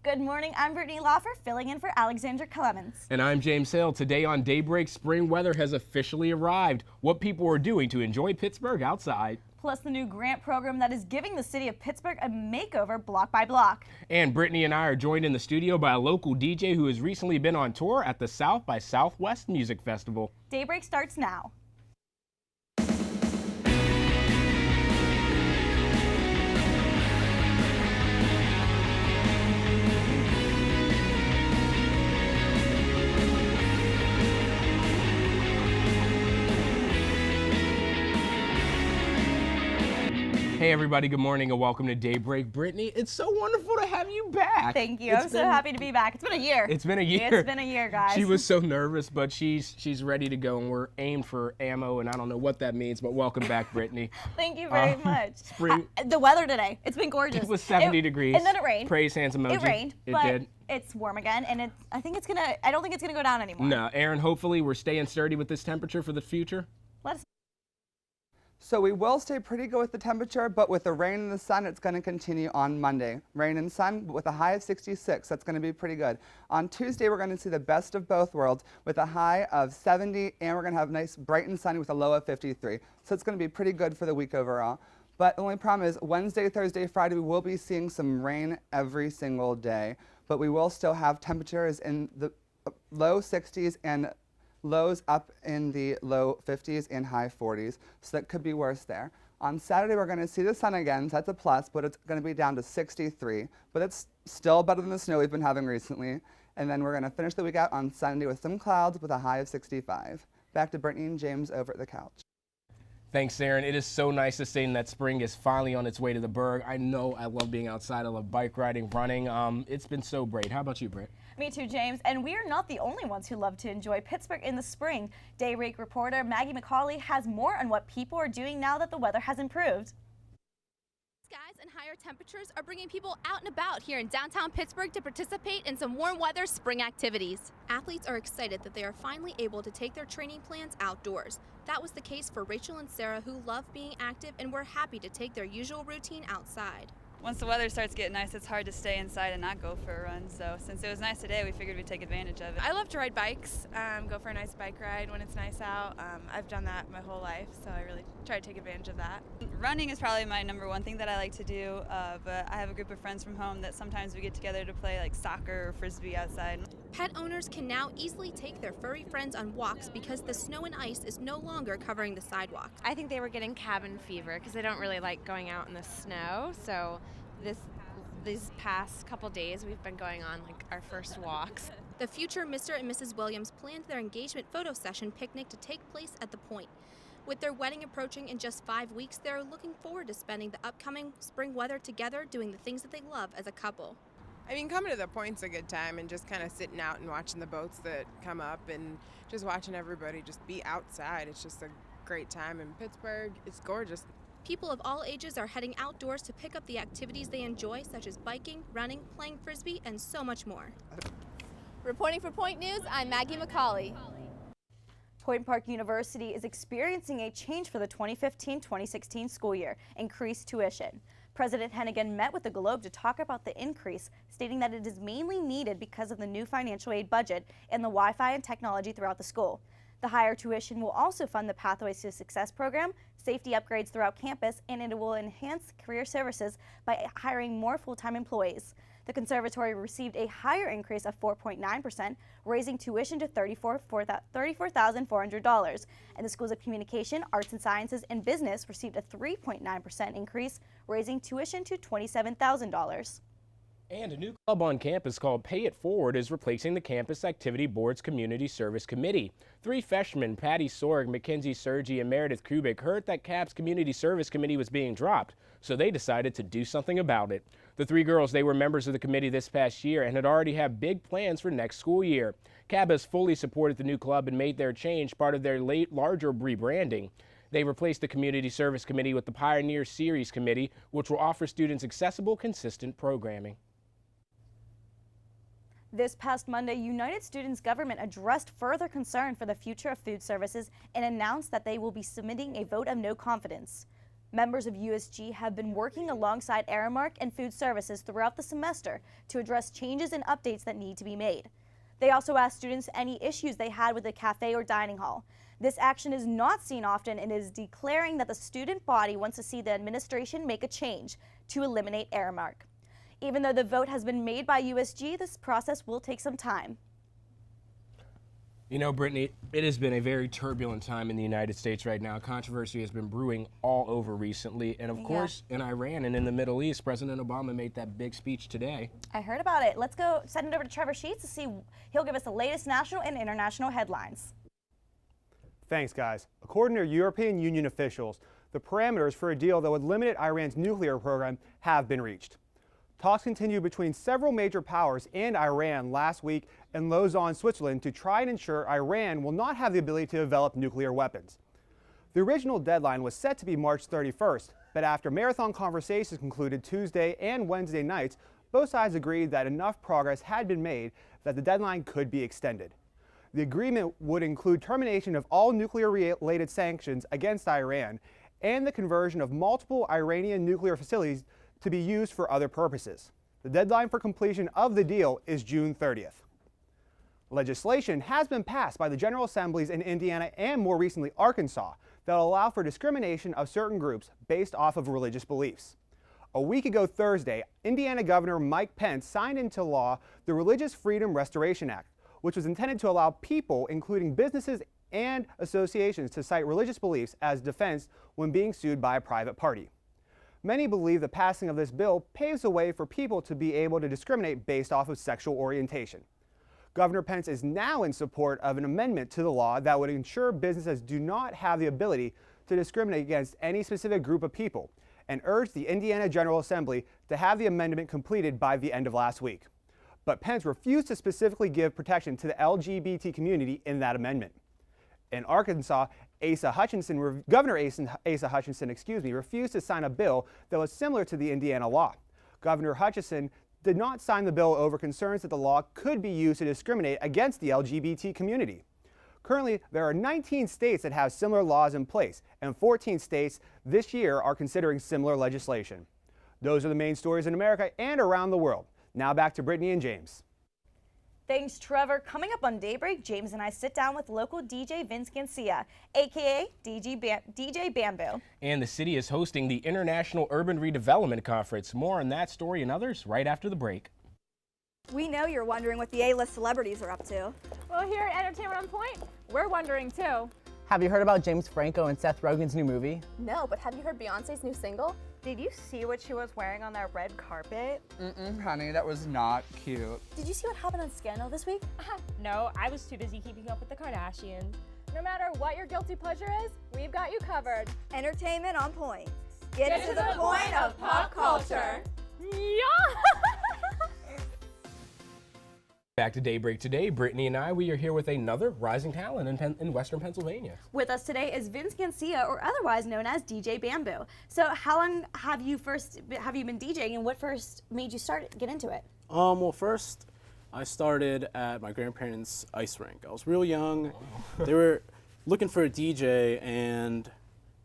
Good morning, I'm Brittany Lawfer, filling in for Alexandra Clemens. And I'm James Hill. Today on Daybreak, spring weather has officially arrived. What people are doing to enjoy Pittsburgh outside. Plus the new grant program that is giving the city of Pittsburgh a makeover block by block. And Brittany and I are joined in the studio by a local DJ who has recently been on tour at the South by Southwest Music Festival. Daybreak starts now. Hey everybody, good morning and welcome to Daybreak. Brittany, it's so wonderful to have you back. Thank you. I'm so happy to be back. It's been a year. It's been a year. It's been a year, guys. She was so nervous, but she's ready to go, and we're aimed for ammo, and I don't know what that means, but welcome back, Brittany. Thank you very much. Spring. The weather today, it's been gorgeous. It was 70 degrees. And then it rained. Praise hands emoji. It rained, It but did. It's warm again, and I don't think it's gonna go down anymore. No, Aaron, hopefully we're staying sturdy with this temperature for the future. So we will stay pretty good with the temperature, but with the rain and the sun, it's going to continue on Monday. Rain and sun with a high of 66. That's going to be pretty good. On Tuesday, we're going to see the best of both worlds with a high of 70, and we're going to have nice bright and sunny with a low of 53. So it's going to be pretty good for the week overall. But the only problem is Wednesday, Thursday, Friday, we will be seeing some rain every single day, but we will still have temperatures in the low 60s and lows up in the low 50s and high 40s, so that could be worse there. On Saturday, we're going to see the sun again, so that's a plus, but it's going to be down to 63. But it's still better than the snow we've been having recently. And then we're going to finish the week out on Sunday with some clouds with a high of 65. Back to Brittany and James over at the couch. Thanks, Aaron. It is so nice to see that spring is finally on its way to the Burgh. I know I love being outside. I love bike riding, running. It's been so great. How about you, Britt? Me too, James. And we are not the only ones who love to enjoy Pittsburgh in the spring. Daybreak reporter Maggie McCauley has more on what people are doing now that the weather has improved. Skies and higher temperatures are bringing people out and about here in downtown Pittsburgh to participate in some warm weather spring activities. Athletes are excited that they are finally able to take their training plans outdoors. That was the case for Rachel and Sarah, who love being active and were happy to take their usual routine outside. Once the weather starts getting nice, it's hard to stay inside and not go for a run. So since it was nice today, we figured we'd take advantage of it. I love to ride bikes, go for a nice bike ride when it's nice out. I've done that my whole life, so I really try to take advantage of that. Running is probably my #1 thing that I like to do, but I have a group of friends from home that sometimes we get together to play like soccer or frisbee outside. Pet owners can now easily take their furry friends on walks because the snow and ice is no longer covering the sidewalks. I think they were getting cabin fever because they don't really like going out in the snow, so these past couple days we've been going on like our first walks. The future Mr. and Mrs. Williams planned their engagement photo session picnic to take place at the Point. With their wedding approaching in just 5 weeks, they're looking forward to spending the upcoming spring weather together doing the things that they love as a couple. I mean, coming to the Point's a good time and just kind of sitting out and watching the boats that come up and just watching everybody just be outside. It's just a great time in Pittsburgh. It's gorgeous. People of all ages are heading outdoors to pick up the activities they enjoy, such as biking, running, playing frisbee, and so much more. Reporting for Point News, I'm Maggie McCauley. Point Park University is experiencing a change for the 2015-2016 school year, increased tuition. President Hennigan met with the Globe to talk about the increase, stating that it is mainly needed because of the new financial aid budget and the Wi-Fi and technology throughout the school. The higher tuition will also fund the Pathways to Success program, safety upgrades throughout campus, and it will enhance career services by hiring more full-time employees. The conservatory received a higher increase of 4.9%, raising tuition to $34,400. And the schools of Communication, Arts and Sciences, and Business received a 3.9% increase, raising tuition to $27,000. And a new club on campus called Pay It Forward is replacing the Campus Activity Board's Community Service Committee. 3 freshmen, Patty Sorg, Mackenzie Sergi, and Meredith Kubik, heard that CAP's Community Service Committee was being dropped, so they decided to do something about it. The 3 girls, they were members of the committee this past year and had already have big plans for next school year. CAB has fully supported the new club and made their change part of their larger rebranding. They replaced the Community Service Committee with the Pioneer Series Committee, which will offer students accessible, consistent programming. This past Monday, United Students Government addressed further concern for the future of food services and announced that they will be submitting a vote of no confidence. Members of USG have been working alongside Aramark and Food Services throughout the semester to address changes and updates that need to be made. They also asked students any issues they had with the cafe or dining hall. This action is not seen often and is declaring that the student body wants to see the administration make a change to eliminate Aramark. Even though the vote has been made by USG, this process will take some time. You know, Brittany, it has been a very turbulent time in the United States right now. Controversy has been brewing all over recently. And of course, in Iran and in the Middle East, President Obama made that big speech today. I heard about it. Let's go send it over to Trevor Sheets to see. He'll give us the latest national and international headlines. Thanks, guys. According to European Union officials, the parameters for a deal that would limit Iran's nuclear program have been reached. Talks continued between several major powers and Iran last week in Lausanne, Switzerland, to try and ensure Iran will not have the ability to develop nuclear weapons. The original deadline was set to be March 31st, but after marathon conversations concluded Tuesday and Wednesday nights, both sides agreed that enough progress had been made that the deadline could be extended. The agreement would include termination of all nuclear-related sanctions against Iran and the conversion of multiple Iranian nuclear facilities to be used for other purposes. The deadline for completion of the deal is June 30th. Legislation has been passed by the General Assemblies in Indiana and more recently Arkansas that will allow for discrimination of certain groups based off of religious beliefs. A week ago Thursday, Indiana Governor Mike Pence signed into law the Religious Freedom Restoration Act, which was intended to allow people, including businesses and associations, to cite religious beliefs as defense when being sued by a private party. Many believe the passing of this bill paves the way for people to be able to discriminate based off of sexual orientation. Governor Pence is now in support of an amendment to the law that would ensure businesses do not have the ability to discriminate against any specific group of people, and urged the Indiana General Assembly to have the amendment completed by the end of last week. But Pence refused to specifically give protection to the LGBT community in that amendment. In Arkansas, Governor Asa Hutchinson, refused to sign a bill that was similar to the Indiana law. Governor Hutchinson did not sign the bill over concerns that the law could be used to discriminate against the LGBT community. Currently, there are 19 states that have similar laws in place, and 14 states this year are considering similar legislation. Those are the main stories in America and around the world. Now back to Brittany and James. Thanks, Trevor. Coming up on Daybreak, James and I sit down with local DJ Vince Garcia, aka DJ Bamboo. And the city is hosting the International Urban Redevelopment Conference. More on that story and others right after the break. We know you're wondering what the A-list celebrities are up to. Well, here at Entertainment on Point, we're wondering too. Have you heard about James Franco and Seth Rogen's new movie? No, but have you heard Beyonce's new single? Did you see what she was wearing on that red carpet? Honey, that was not cute. Did you see what happened on Scandal this week? No, I was too busy keeping up with the Kardashians. No matter what your guilty pleasure is, we've got you covered. Entertainment on Point. Get to the point of pop culture. Yeah! Back to Daybreak today. Brittany and we are here with another rising talent in Western Pennsylvania. With us today is Vince Garcia, or otherwise known as DJ Bamboo. So how long have you been DJing, and what first made you get into it? Well, first I started at my grandparents' ice rink. I was real young. They were looking for a DJ, and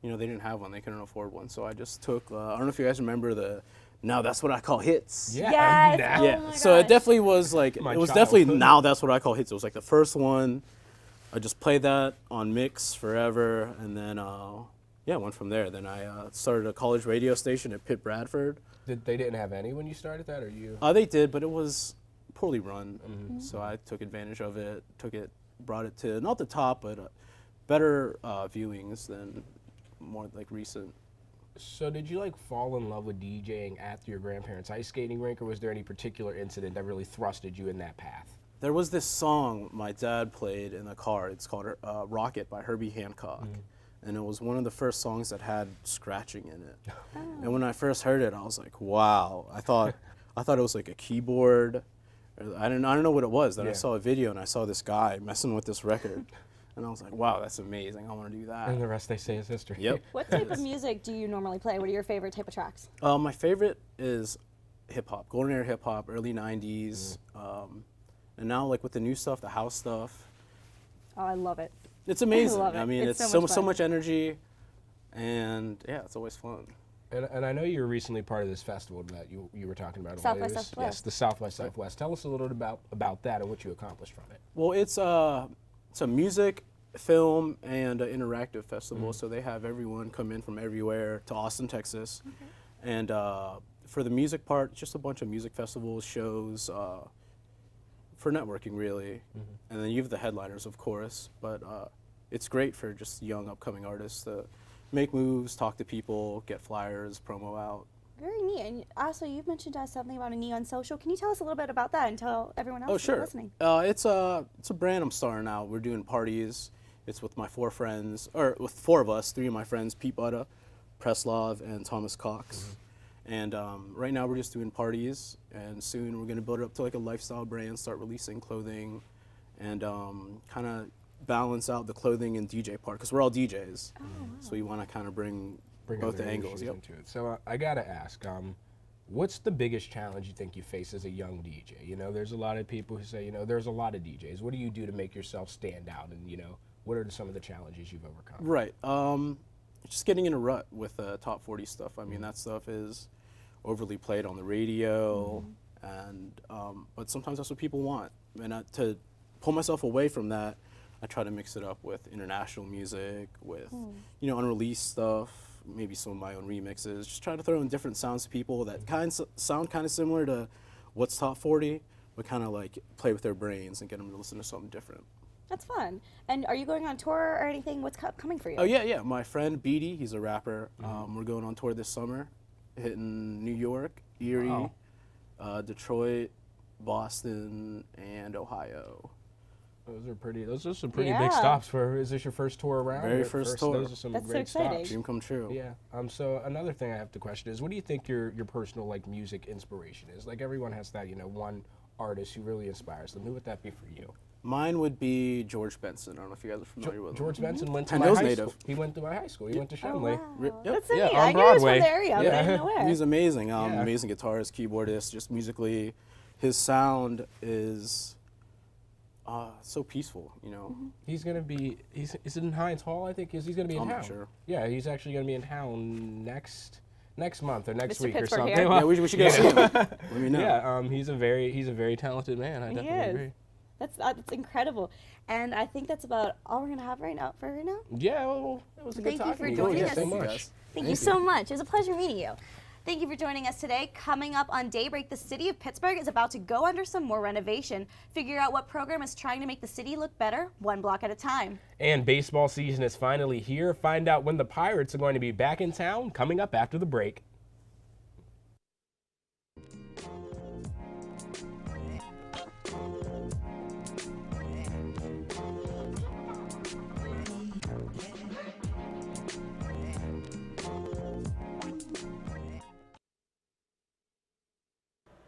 they didn't have one. They couldn't afford one. So I just took, I don't know if you guys remember Now That's What I Call Hits. Yeah. Yes. Yeah. Oh my So gosh. it definitely was like, Now That's What I Call Hits. It was like the first one. I just played that on mix forever, and then went from there. Then I started a college radio station at Pitt Bradford. They didn't have any when you started that, or you? They did, but it was poorly run. So I took advantage of it, brought it to not the top, but better viewings than more like recent. So did you fall in love with DJing at your grandparents' ice skating rink, or was there any particular incident that really thrusted you in that path? There was this song my dad played in the car. It's called Rocket by Herbie Hancock. And it was one of the first songs that had scratching in it. And when I first heard it, I was like, wow. I thought it was like a keyboard. I don't know what it was. Then I saw a video and I saw this guy messing with this record. And I was like, wow, that's amazing. I want to do that. And the rest, they say, is history. Yep. What type of music do you normally play? What are your favorite type of tracks? My favorite is hip-hop, golden era hip-hop, early 90s. And now, with the new stuff, the house stuff. Oh, I love it. It's amazing. I love it. I mean, it's so so much energy. and yeah, it's always fun. And I know you were recently part of this festival that you were talking about. South by earlier. Southwest. Yes, the South by Southwest. Tell us a little bit about that and what you accomplished from it. Well, it's a music, film, and interactive festival. So they have everyone come in from everywhere to Austin, Texas. And for the music part, just a bunch of music festivals, shows, for networking really. And then you have the headliners, of course. But it's great for just young upcoming artists to make moves, talk to people, get flyers, promo out. Very neat. And also, you've mentioned something about a Neon Social. Can you tell us a little bit about that and tell everyone else who's listening? It's a brand I'm starting out. We're doing parties. It's with my 4 friends, or with 4 of us, 3 of my friends, Pete Butta, Preslov, and Thomas Cox. And right now we're just doing parties, and soon we're going to build it up to like a lifestyle brand, start releasing clothing, and kind of balance out the clothing and DJ part, because we're all DJs. So we want to kind of bring both the angles into it. So I gotta ask, what's the biggest challenge you think you face as a young DJ? You know, there's a lot of people who say, you know, there's a lot of DJs. What do you do to make yourself stand out? And you know, what are some of the challenges you've overcome? Right. Just getting in a rut with top 40 stuff. I mean, that stuff is overly played on the radio, and but sometimes that's what people want. And to pull myself away from that, I try to mix it up with international music, with you know, unreleased stuff, maybe some of my own remixes. Just try to throw in different sounds to people that sound kind of similar to what's top 40, but kind of like play with their brains and get them to listen to something different. That's fun. And are you going on tour or anything? What's coming for you? Oh yeah. My friend Beatty, he's a rapper. We're going on tour this summer, hitting New York, Erie, Detroit, Boston, and Ohio. Those are some pretty big stops for. Is this your first tour around? Very first tour. Those are some great stops. Dream come true. Yeah. So another thing I have to question is, what do you think your personal like music inspiration is? Like everyone has that, you know, one artist who really inspires them. Who would that be for you? Mine would be George Benson. I don't know if you guys are familiar with him. George Benson went to my high school. He went to my high school. He went to Shenley. That's it. On I knew Broadway. he was from the area, but I didn't know where. He's amazing. Amazing guitarist, keyboardist. Just musically, his sound is so peaceful. You know. He's gonna be. Is it in Heinz Hall? I think he's gonna be in town. I'm not sure. Yeah, he's actually gonna be in town next month or next week Pittsburgh or something. Here. Yeah, we should go see him. Let me know. Yeah, he's a very talented man. I definitely agree. That's incredible. And I think that's about all we're going to have for right now. Yeah, well, it was a good talk. Thank you for joining us. So much. Thank you so much. It was a pleasure meeting you. Thank you for joining us today. Coming up on Daybreak, the city of Pittsburgh is about to go under some more renovation. Figure out what program is trying to make the city look better, one block at a time. And baseball season is finally here. Find out when the Pirates are going to be back in town, coming up after the break.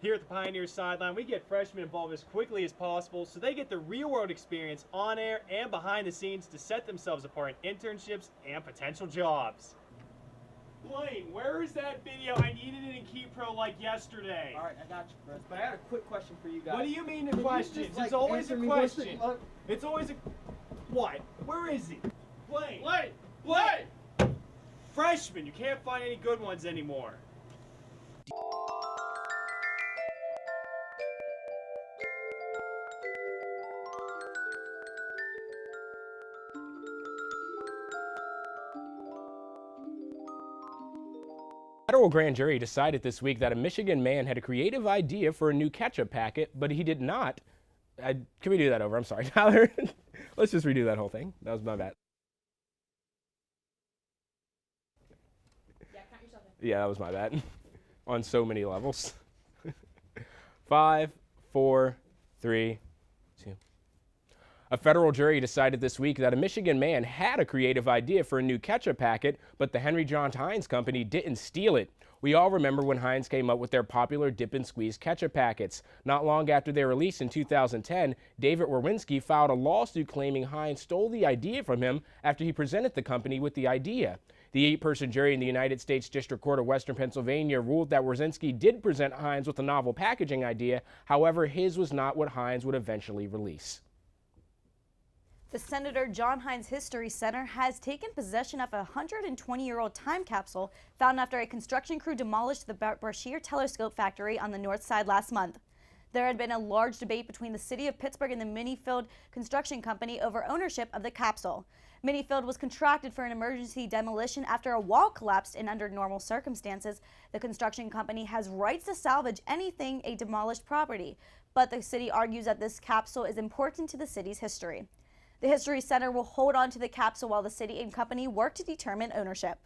Here at the Pioneers sideline, we get freshmen involved as quickly as possible so they get the real-world experience on air and behind the scenes to set themselves apart in internships and potential jobs. Blaine, where is that video? I needed it in KeyPro like yesterday. All right, I got you, Chris. But I had a quick question for you guys. What do you mean the questions? It's always a question. It's always a... What? Where is he? Blaine. Blaine! Freshman, you can't find any good ones anymore. A federal grand jury decided this week that a Michigan man had a creative idea for a new ketchup packet, but he did not. Can we do that over? I'm sorry, Tyler. Let's just redo that whole thing. That was my bad. Yeah, that was my bad. On so many levels. 5, 4, 3, 2. A federal jury decided this week that a Michigan man had a creative idea for a new ketchup packet, but the Henry John Heinz company didn't steal it. We all remember when Heinz came up with their popular dip and squeeze ketchup packets. Not long after their release in 2010, David Warwinski filed a lawsuit claiming Heinz stole the idea from him after he presented the company with the idea. The 8-person jury in the United States District Court of Western Pennsylvania ruled that Warwinski did present Heinz with a novel packaging idea. However, his was not what Heinz would eventually release. The Senator John Heinz History Center has taken possession of a 120-year-old time capsule found after a construction crew demolished the Brashear Telescope factory on the north side last month. There had been a large debate between the city of Pittsburgh and the Minifield Construction Company over ownership of the capsule. Minifield was contracted for an emergency demolition after a wall collapsed, and under normal circumstances, the construction company has rights to salvage anything a demolished property. But the city argues that this capsule is important to the city's history. The History Center will hold on to the capsule while the city and company work to determine ownership.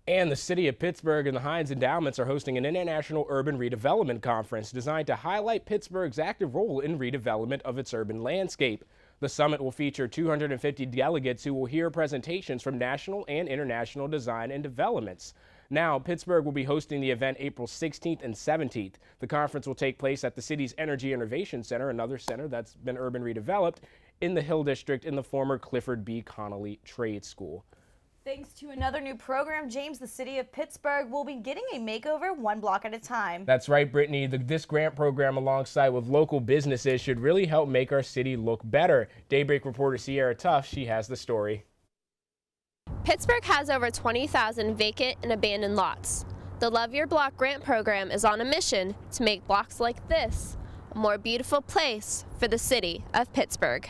And the City of Pittsburgh and the Heinz Endowments are hosting an International Urban Redevelopment Conference designed to highlight Pittsburgh's active role in redevelopment of its urban landscape. The summit will feature 250 delegates who will hear presentations from national and international design and developments. Now, Pittsburgh will be hosting the event April 16th and 17th. The conference will take place at the city's Energy Innovation Center, another center that's been urban redeveloped, in the Hill District in the former Clifford B. Connolly Trade School. Thanks to another new program, James, the city of Pittsburgh will be getting a makeover one block at a time. That's right, Brittany. This grant program, alongside with local businesses, should really help make our city look better. Daybreak reporter Sierra Tufts, she has the story. Pittsburgh has over 20,000 vacant and abandoned lots. The Love Your Block grant program is on a mission to make blocks like this a more beautiful place for the city of Pittsburgh.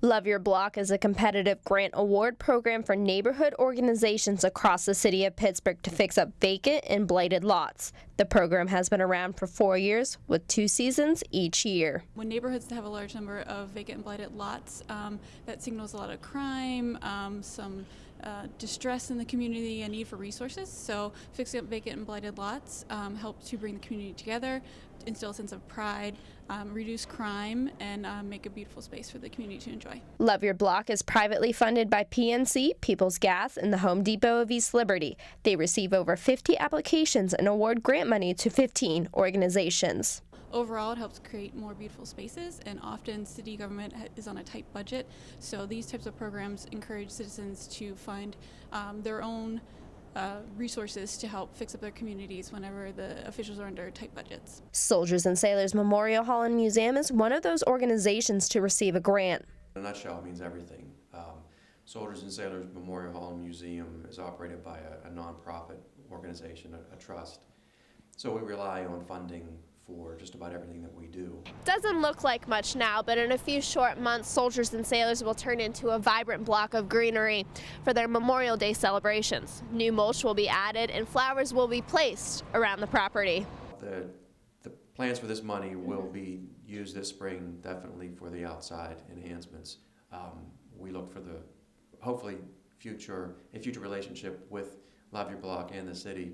Love Your Block is a competitive grant award program for neighborhood organizations across the city of Pittsburgh to fix up vacant and blighted lots. The program has been around for 4 years with 2 seasons each year. When neighborhoods have a large number of vacant and blighted lots, that signals a lot of crime, some distress in the community, and need for resources. So fixing up vacant and blighted lots help to bring the community together, instill a sense of pride, reduce crime, and make a beautiful space for the community to enjoy. Love Your Block is privately funded by PNC, People's Gas, and the Home Depot of East Liberty. They receive over 50 applications and award grant money to 15 organizations. Overall, it helps create more beautiful spaces, and often city government is on a tight budget, so these types of programs encourage citizens to find their own resources to help fix up their communities whenever the officials are under tight budgets. Soldiers and Sailors Memorial Hall and Museum is one of those organizations to receive a grant. In a nutshell, it means everything. Soldiers and Sailors Memorial Hall and Museum is operated by a nonprofit organization, a trust. So we rely on funding for just about everything that we do. Doesn't look like much now, but in a few short months, Soldiers and Sailors will turn into a vibrant block of greenery for their Memorial Day celebrations. New mulch will be added and flowers will be placed around the property. The plans for this money will be used this spring, definitely for the outside enhancements. We look for the hopefully future relationship with Love Your Block and the city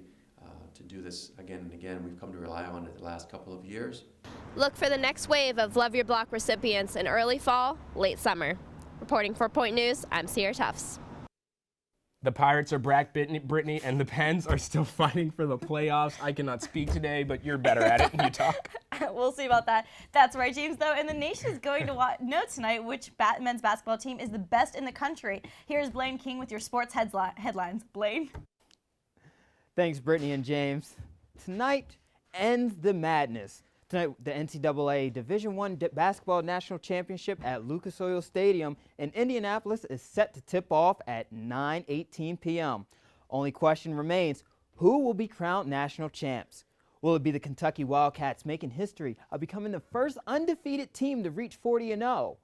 to do this again and again. We've come to rely on it the last couple of years. Look for the next wave of Love Your Block recipients in early fall, late summer. Reporting for Point News, I'm Sierra Tufts. The Pirates are back, Brittany, and the Pens are still fighting for the playoffs. I cannot speak today, but you're better at it when you talk. We'll see about that. That's right, James, though, and the nation is going to know tonight which men's basketball team is the best in the country. Here's Blaine King with your sports headlines. Blaine? Thanks, Brittany and James. Tonight ends the madness. Tonight, the NCAA Division I Basketball National Championship at Lucas Oil Stadium in Indianapolis is set to tip off at 9:18 p.m. Only question remains, who will be crowned national champs? Will it be the Kentucky Wildcats making history of becoming the first undefeated team to reach 40-0?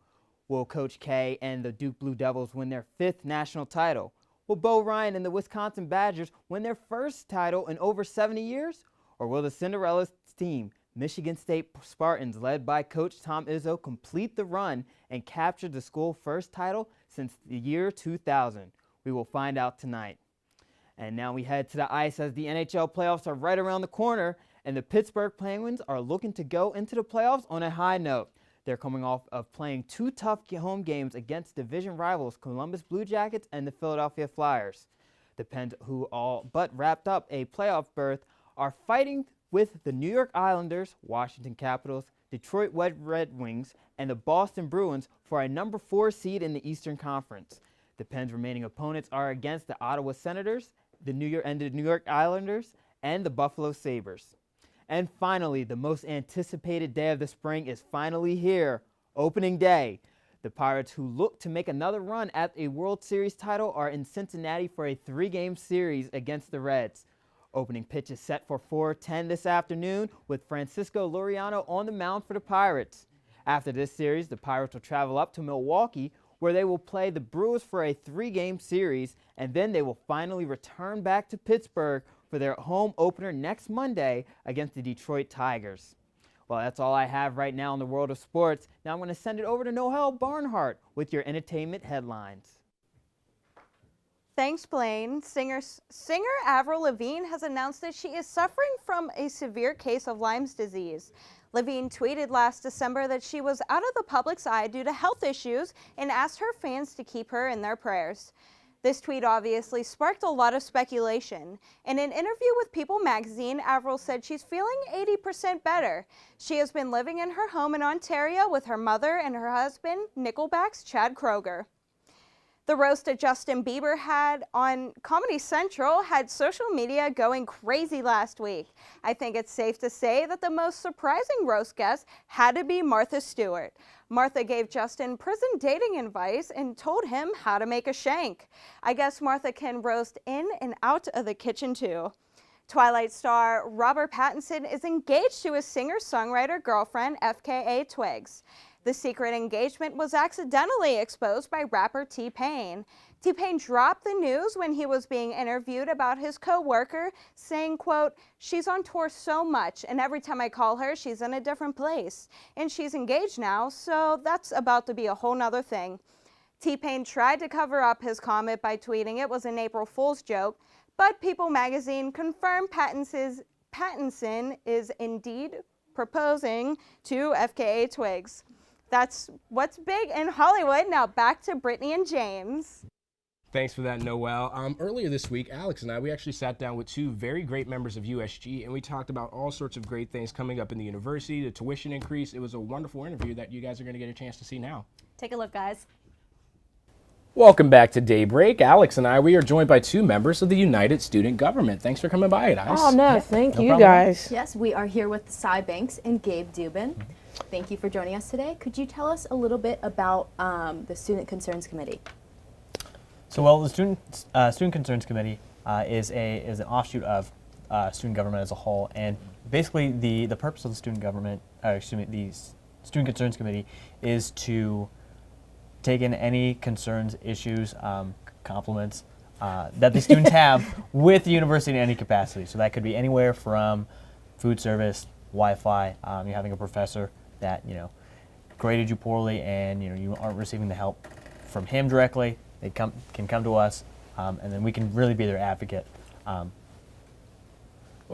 Will Coach K and the Duke Blue Devils win their 5th national title? Will Bo Ryan and the Wisconsin Badgers win their first title in over 70 years? Or will the Cinderella team, Michigan State Spartans, led by Coach Tom Izzo, complete the run and capture the school first title since the year 2000? We will find out tonight. And now we head to the ice as the NHL playoffs are right around the corner, and the Pittsburgh Penguins are looking to go into the playoffs on a high note. They're coming off of playing 2 tough home games against division rivals Columbus Blue Jackets and the Philadelphia Flyers. The Pens, who all but wrapped up a playoff berth, are fighting with the New York Islanders, Washington Capitals, Detroit Red Wings, and the Boston Bruins for a number 4 seed in the Eastern Conference. The Pens' remaining opponents are against the Ottawa Senators, the New York Islanders, and the Buffalo Sabres. And finally, the most anticipated day of the spring is finally here, opening day. The Pirates, who look to make another run at a World Series title, are in Cincinnati for a 3-game series against the Reds. Opening pitch is set for 4:10 this afternoon with Francisco Liriano on the mound for the Pirates. After this series, the Pirates will travel up to Milwaukee, where they will play the Brewers for a 3-game series, and then they will finally return back to Pittsburgh for their home opener next Monday against the Detroit Tigers. Well, that's all I have right now in the world of sports. Now I'm going to send it over to Noelle Barnhart with your entertainment headlines. Thanks, Blaine. Singer Avril Lavigne has announced that she is suffering from a severe case of Lyme's disease. Lavigne tweeted last December that she was out of the public's eye due to health issues and asked her fans to keep her in their prayers. This tweet obviously sparked a lot of speculation. In an interview with People magazine, Avril said she's feeling 80% better. She has been living in her home in Ontario with her mother and her husband, Nickelback's Chad Kroeger. The roast that Justin Bieber had on Comedy Central had social media going crazy last week. I think it's safe to say that the most surprising roast guest had to be Martha Stewart. Martha gave Justin prison dating advice and told him how to make a shank. I guess Martha can roast in and out of the kitchen too. Twilight star Robert Pattinson is engaged to his singer-songwriter girlfriend, FKA Twigs. The secret engagement was accidentally exposed by rapper T-Pain. T-Pain dropped the news when he was being interviewed about his co-worker, saying, quote, "She's on tour so much, and every time I call her, she's in a different place. And she's engaged now, so that's about to be a whole nother thing." T-Pain tried to cover up his comment by tweeting it was an April Fool's joke, but People magazine confirmed Pattinson is indeed proposing to FKA Twigs. That's what's big in Hollywood. Now back to Brittany and James. Thanks for that, Noelle. Earlier this week, Alex and I, we actually sat down with 2 very great members of USG, and we talked about all sorts of great things coming up in the university, the tuition increase. It was a wonderful interview that you guys are going to get a chance to see now. Take a look, guys. Welcome back to Daybreak. Alex and I, we are joined by 2 members of the United Student Government. Thanks for coming by, guys. Oh, no, thank you, problem. guys. Yes, we are here with Cy Banks and Gabe Dubin. Thank you for joining us today. Could you tell us a little bit about the Student Concerns Committee? So, well, the Student Concerns Committee is an offshoot of student government as a whole, and basically the purpose of the Student Concerns Committee is to take in any concerns, issues, compliments that the students have with the university in any capacity. So that could be anywhere from food service, Wi-Fi, you're having a professor that graded you poorly and you aren't receiving the help from him directly. They can come to us, and then we can really be their advocate. Well,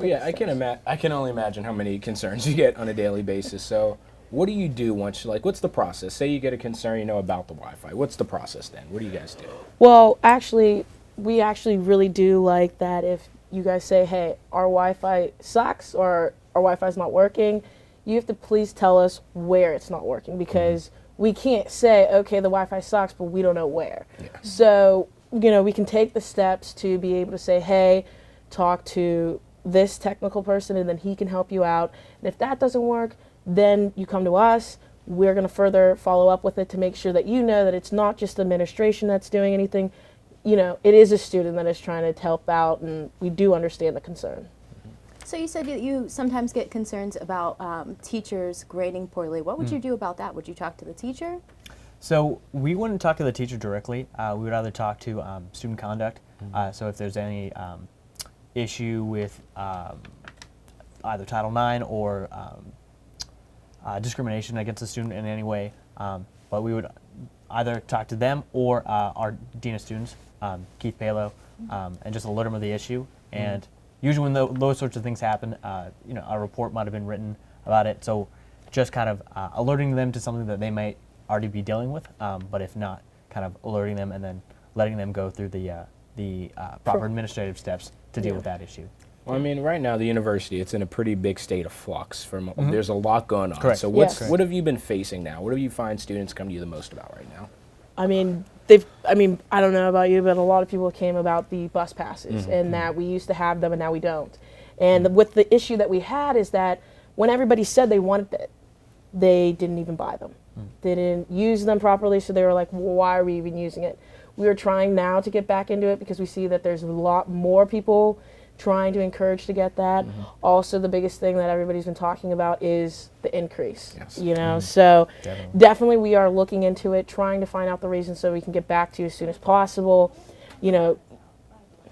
yeah, I can only imagine how many concerns you get on a daily basis. So, what do you do once what's the process? Say you get a concern, about the Wi-Fi. What's the process then? What do you guys do? Well, actually, we really do like that if you guys say, hey, our Wi-Fi sucks or our Wi-Fi is not working, you have to please tell us where it's not working, because we can't say, okay, the Wi-Fi sucks, but we don't know where. Yeah. So, we can take the steps to be able to say, hey, talk to this technical person and then he can help you out. And if that doesn't work, then you come to us. We're going to further follow up with it to make sure that you know that it's not just the administration that's doing anything. It is a student that is trying to help out, and we do understand the concern. So you said that you sometimes get concerns about teachers grading poorly. What would you do about that? Would you talk to the teacher? So we wouldn't talk to the teacher directly. We would either talk to student conduct. So if there's any issue with either Title IX or discrimination against a student in any way, but we would either talk to them or our Dean of Students, Keith Palo, and just alert them of the issue. And usually when those sorts of things happen, a report might have been written about it. So just kind of alerting them to something that they might already be dealing with, but if not, kind of alerting them and then letting them go through the proper administrative steps to deal with that issue. Well, right now the university, it's in a pretty big state of flux. There's a lot going on. Correct. So what have you been facing now? What do you find students come to you the most about right now? I don't know about you, but a lot of people came about the bus passes and that we used to have them and now we don't. And with the issue that we had is that when everybody said they wanted it, they didn't even buy them. They didn't use them properly, so they were like, well, why are we even using it? We are trying now to get back into it because we see that there's a lot more people trying to encourage to get that. Also, the biggest thing that everybody's been talking about is the increase. You know, so definitely we are looking into it, trying to find out the reason so we can get back to you as soon as possible. You know,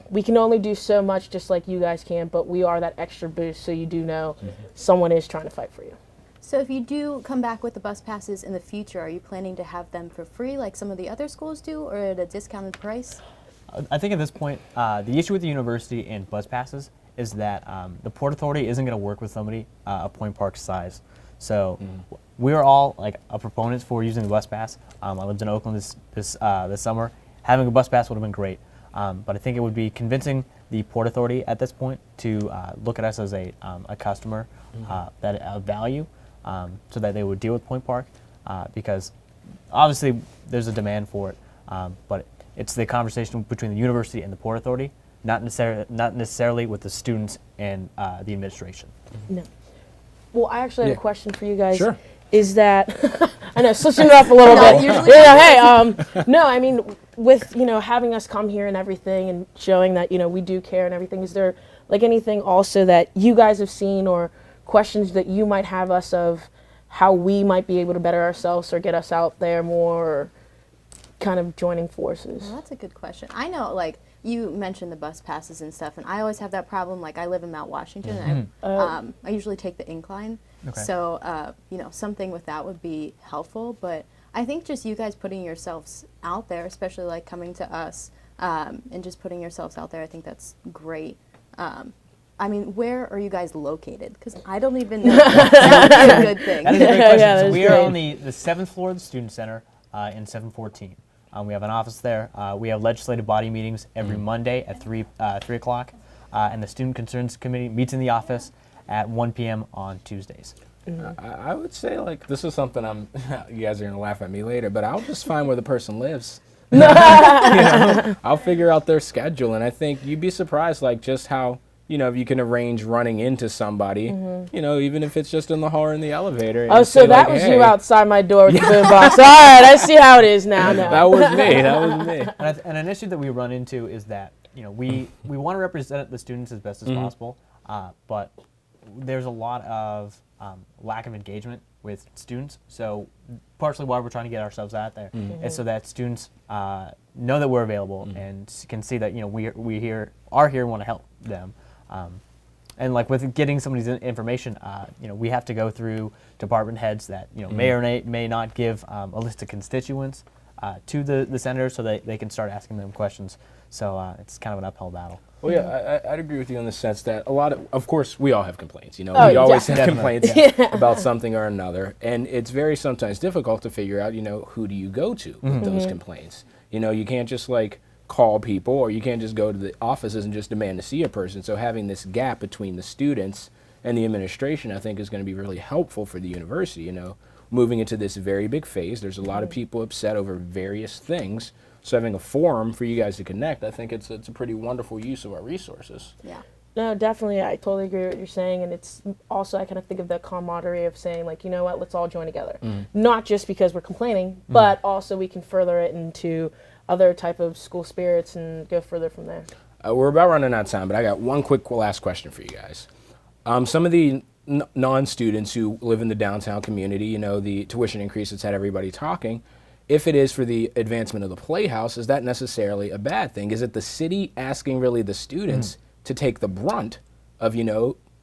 we can only do so much just like you guys can, but we are that extra boost so you do know someone is trying to fight for you. So if you do come back with the bus passes in the future, are you planning to have them for free like some of the other schools do, or at a discounted price? I think at this point, the issue with the university and bus passes is that the Port Authority isn't going to work with somebody of Point Park's size. So we are all like proponents for using the bus pass. I lived in Oakland this summer. Having a bus pass would have been great. But I think it would be convincing the Port Authority at this point to look at us as a customer that of value, so that they would deal with Point Park, because obviously there's a demand for it, but it's the conversation between the university and the Port Authority, not necessarily with the students and the administration. No. Well, I actually have a question for you guys. Sure. Is that I know, switching it up a little bit. No, I mean, with having us come here and everything, and showing that we do care and everything. Is there like anything also that you guys have seen, or questions that you might have us of how we might be able to better ourselves or get us out there more, or kind of joining forces? Well, that's a good question. I know, like, you mentioned the bus passes and stuff, and I always have that problem. Like, I live in Mount Washington, and I usually take the incline. Okay. So, something with that would be helpful. But I think just you guys putting yourselves out there, especially like coming to us, and just putting yourselves out there, I think that's great. I mean, where are you guys located? Because I don't even know. That would be a good thing. That is a great question. So we are on the 7th floor of the Student Center in 714. We have an office there. We have legislative body meetings every Monday at 3 o'clock, and the Student Concerns Committee meets in the office at 1 p.m. on Tuesdays. I would say, like, this is something you guys are going to laugh at me later, but I'll just find where the person lives. I'll figure out their schedule, and I think you'd be surprised, like, just how, if you can arrange running into somebody, even if it's just in the hall or in the elevator. Oh, so that was you outside my door with the boombox. All right, I see how it is now. That was me. And an issue that we run into is that, we want to represent the students as best as possible, but there's a lot of lack of engagement with students. So partially why we're trying to get ourselves out there is so that students know that we're available and can see that we are here and want to help them. And like with getting somebody's information, we have to go through department heads that may or may not give a list of constituents to the senators, so that they can start asking them questions. So it's kind of an uphill battle. Well, yeah, I'd agree with you in the sense that of course, we all have complaints. We always have complaints about something or another, and it's very sometimes difficult to figure out, who do you go to with those complaints. You can't just like call people, or you can't just go to the offices and just demand to see a person. So having this gap between the students and the administration, I think, is going to be really helpful for the university. Moving into this very big phase, there's a lot of people upset over various things. So having a forum for you guys to connect, I think it's a pretty wonderful use of our resources. Yeah. No, definitely. I totally agree with what you're saying. And it's also, I kind of think of the camaraderie of saying, like, you know what, let's all join together. Not just because we're complaining, but also we can further it into other type of school spirits and go further from there. We're about running out of time, but I got one quick last question for you guys. Some of the non-students who live in the downtown community, the tuition increase that's had everybody talking, if it is for the advancement of the Playhouse, is that necessarily a bad thing? Is it the city asking really the students to take the brunt of,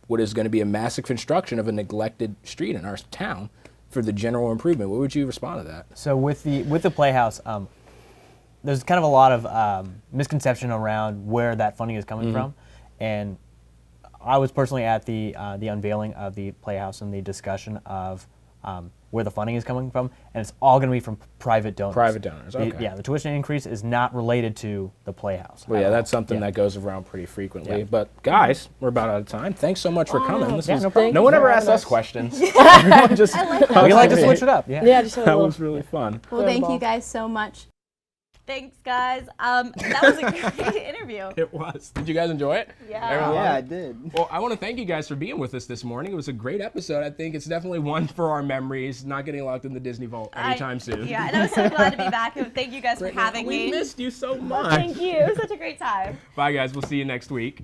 what is going to be a massive construction of a neglected street in our town for the general improvement? What would you respond to that? So with the Playhouse, there's kind of a lot of misconception around where that funding is coming from, and I was personally at the unveiling of the Playhouse and the discussion of where the funding is coming from, and it's all going to be from private donors. Private donors, okay. The tuition increase is not related to the Playhouse. Well, yeah, that's something that goes around pretty frequently. Yeah. But guys, we're about out of time. Thanks so much for coming. No one ever asked us questions. Everyone just I like that. We like to switch it up. Yeah, just a that little. was really fun. Well, thank you guys so much. Thanks, guys. That was a great interview. It was. Did you guys enjoy it? Yeah. Everyone Yeah, loved I it? did. Well, I want to thank you guys for being with us this morning. It was a great episode. I think it's definitely one for our memories, not getting locked in the Disney Vault anytime soon. Yeah, and I was so glad to be back. Thank you guys for having me. We missed you so much. Thank you. It was such a great time. Bye, guys. We'll see you next week.